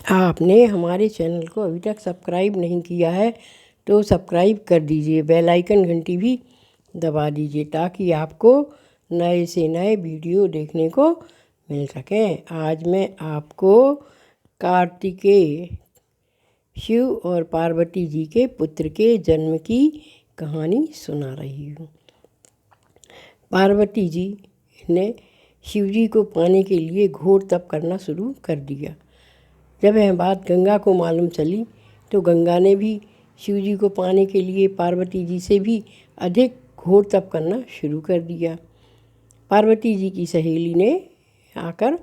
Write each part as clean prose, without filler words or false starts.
आपने हमारे चैनल को अभी तक सब्सक्राइब नहीं किया है तो सब्सक्राइब कर दीजिए, बेल आइकन घंटी भी दबा दीजिए ताकि आपको नए से नए वीडियो देखने को मिल सकें। आज मैं आपको कार्तिकेय शिव और पार्वती जी के पुत्र के जन्म की कहानी सुना रही हूँ। पार्वती जी ने शिव जी को पाने के लिए घोर तप करना शुरू कर दिया। जब यह बात गंगा को मालूम चली तो गंगा ने भी शिव जी को पाने के लिए पार्वती जी से भी अधिक घोर तप करना शुरू कर दिया। पार्वती जी की सहेली ने आकर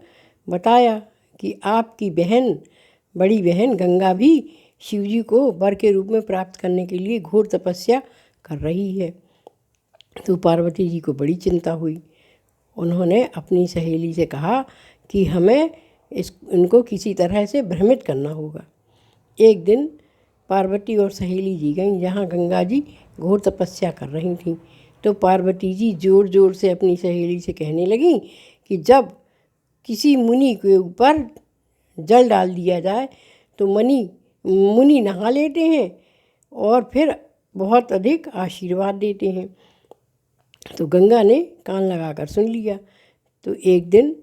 बताया कि आपकी बड़ी बहन गंगा भी शिव जी को वर के रूप में प्राप्त करने के लिए घोर तपस्या कर रही है। तो पार्वती जी को बड़ी चिंता हुई। उन्होंने अपनी सहेली से कहा कि हमें इनको किसी तरह से भ्रमित करना होगा। एक दिन पार्वती और सहेली जी गईं जहाँ गंगा जी घोर तपस्या कर रही थीं। तो पार्वती जी ज़ोर ज़ोर से अपनी सहेली से कहने लगीं कि जब किसी मुनि के ऊपर जल डाल दिया जाए तो मुनि नहा लेते हैं और फिर बहुत अधिक आशीर्वाद देते हैं। तो गंगा ने कान लगाकर सुन लिया। तो एक दिन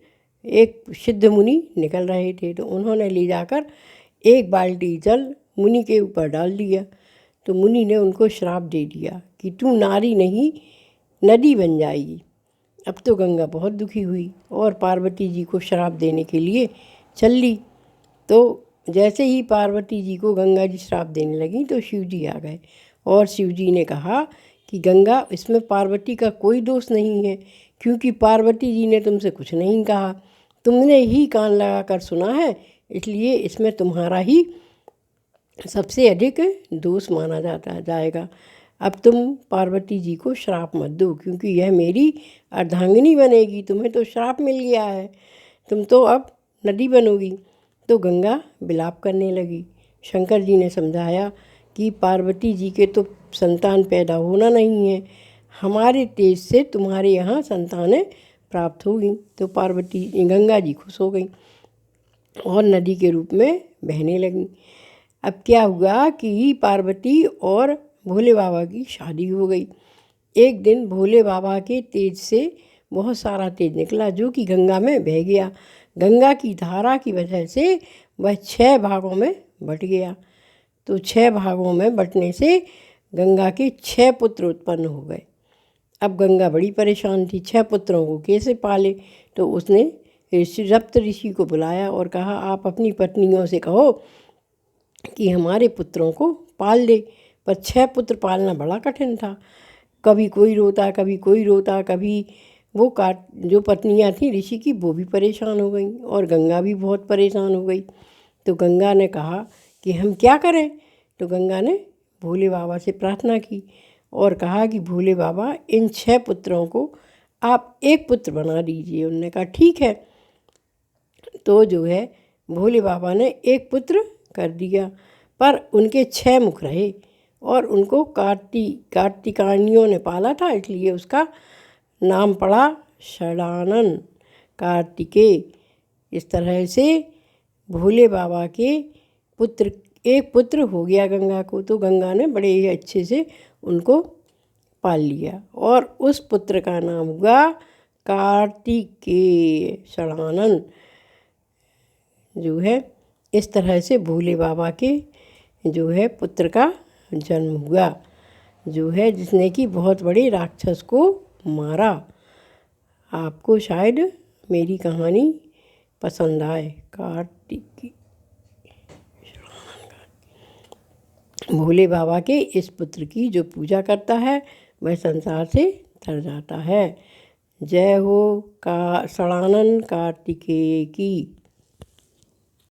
एक सिद्ध मुनि निकल रहे थे तो उन्होंने ले जाकर एक बाल्टी जल मुनि के ऊपर डाल दिया। तो मुनि ने उनको श्राप दे दिया कि तू नारी नहीं नदी बन जाएगी। अब तो गंगा बहुत दुखी हुई और पार्वती जी को श्राप देने के लिए चल ली। तो जैसे ही पार्वती जी को गंगा जी श्राप देने लगी तो शिव जी आ गए और शिव जी ने कहा कि गंगा, इसमें पार्वती का कोई दोष नहीं है क्योंकि पार्वती जी ने तुमसे कुछ नहीं कहा, तुमने ही कान लगाकर सुना है, इसलिए इसमें तुम्हारा ही सबसे अधिक दोष माना जाएगा। अब तुम पार्वती जी को श्राप मत दो क्योंकि यह मेरी अर्धांगिनी बनेगी, तुम्हें तो श्राप मिल गया है, तुम तो अब नदी बनोगी। तो गंगा विलाप करने लगी। शंकर जी ने समझाया कि पार्वती जी के तो संतान पैदा होना नहीं है, हमारे तेज से तुम्हारे यहाँ संतानें प्राप्त होगी। तो गंगा जी खुश हो गई और नदी के रूप में बहने लगी। अब क्या हुआ कि पार्वती और भोले बाबा की शादी हो गई। एक दिन भोले बाबा के तेज से बहुत सारा तेज निकला जो कि गंगा में बह गया। गंगा की धारा की वजह से वह 6 भागों में बट गया। तो 6 भागों में बटने से गंगा के 6 पुत्र उत्पन्न हो गए। अब गंगा बड़ी परेशान थी, 6 पुत्रों को कैसे पाले। तो उसने सप्त ऋषि को बुलाया और कहा आप अपनी पत्नियों से कहो कि हमारे पुत्रों को पाल दे। पर 6 पुत्र पालना बड़ा कठिन था। कभी कोई रोता, कभी कोई रोता, कभी वो जो पत्नियां थीं ऋषि की वो भी परेशान हो गईं और गंगा भी बहुत परेशान हो गई। तो गंगा ने कहा कि हम क्या करें। तो गंगा ने भोले बाबा से प्रार्थना की और कहा कि भोले बाबा इन 6 पुत्रों को आप एक पुत्र बना दीजिए। उन्होंने कहा ठीक है। तो जो है भोले बाबा ने एक पुत्र कर दिया पर उनके 6 मुख रहे और उनको कार्तिकायनियों ने पाला था, इसलिए उसका नाम पड़ा षडानन कार्तिकेय। इस तरह से भोले बाबा के एक पुत्र हो गया गंगा को। तो गंगा ने बड़े ही अच्छे से उनको पाल लिया और उस पुत्र का नाम हुआ कार्तिकेय षडानन। जो है इस तरह से भोले बाबा के जो है पुत्र का जन्म हुआ, जो है जिसने कि बहुत बड़े राक्षस को मारा। आपको शायद मेरी कहानी पसंद आए। भोले बाबा के इस पुत्र की जो पूजा करता है वह संसार से तर जाता है। जय हो षडानन कार्तिकेय की।